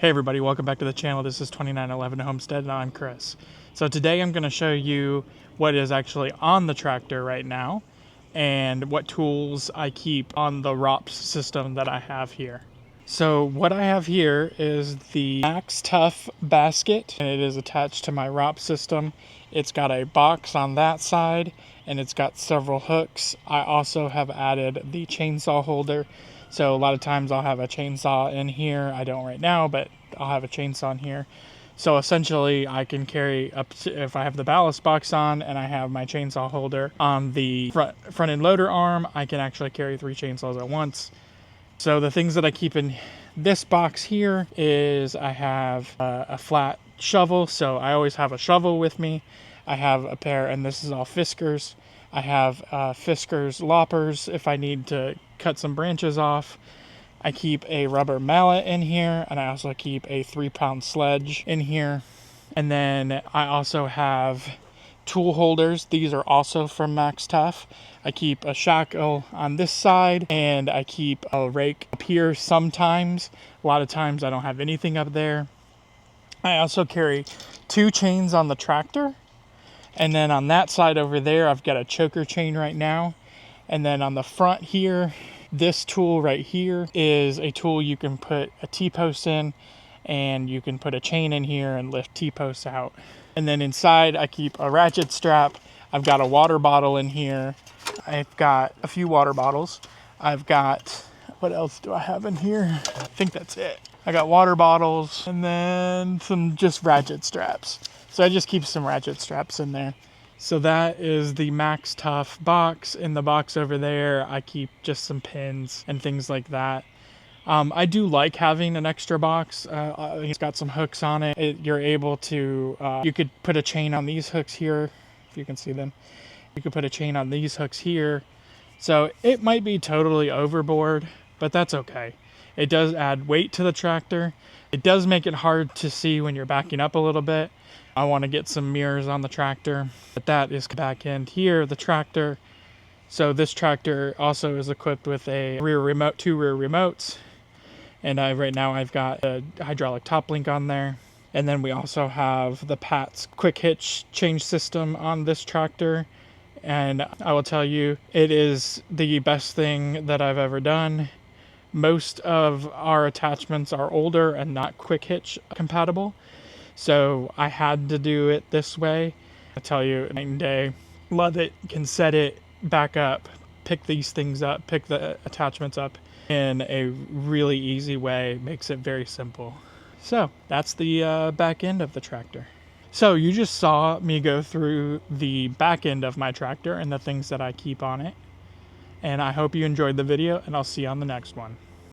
Hey everybody, welcome back to the channel. This is 2911 Homestead and I'm Chris. So today I'm going to show you what is actually on the tractor right now and what tools I keep on the ROPS system that I have here. So what I have here is the MaxTuff basket, and it is attached to my ROPS system. It's got a box on that side and it's got several hooks. I also have added the chainsaw holder. So a lot of times I'll have a chainsaw in here. I don't right now, but I'll have a chainsaw in here. So essentially I can carry up to, if I have the ballast box on and I have my chainsaw holder on the front end loader arm, I can actually carry 3 chainsaws at once. So the things that I keep in this box here is I have a flat shovel. So I always have a shovel with me. I have a pair, and this is all Fiskars. I have Fiskars loppers if I need to cut some branches off. I keep a rubber mallet in here, and I also keep a 3-pound sledge in here. And then I also have tool holders. These are also from MaxTuff. I keep a shackle on this side, and I keep a rake up here sometimes. A lot of times I don't have anything up there. I also carry 2 chains on the tractor. And then on that side over there, I've got a choker chain right now. And then on the front here, this tool right here is a tool you can put a T-post in, and you can put a chain in here and lift T-posts out. And then inside I keep a ratchet strap. I've got a water bottle in here. I've got a few water bottles. I've got, what else do I have in here? I think that's it. I got water bottles and then some just ratchet straps. So I just keep some ratchet straps in there. So that is the MaxTuff box. In the box over there, I keep just some pins and things like that. I do like having an extra box. It's got some hooks on it. You're able to, you could put a chain on these hooks here, if you can see them. You could put a chain on these hooks here. So it might be totally overboard, but that's okay. It does add weight to the tractor. It does make it hard to see when you're backing up a little bit. I want to get some mirrors on the tractor, but that is back end here, the tractor. So this tractor also is equipped with a rear remote, 2 rear remotes. And right now I've got a hydraulic top link on there. And then we also have the Pat's quick hitch change system on this tractor. And I will tell you, it is the best thing that I've ever done. Most of our attachments are older and not quick hitch compatible. So I had to do it this way. I tell you, night and day. Love it, can set it back up, pick these things up, pick the attachments up in a really easy way. Makes it very simple. So that's the back end of the tractor. So you just saw me go through the back end of my tractor and the things that I keep on it. And I hope you enjoyed the video, and I'll see you on the next one.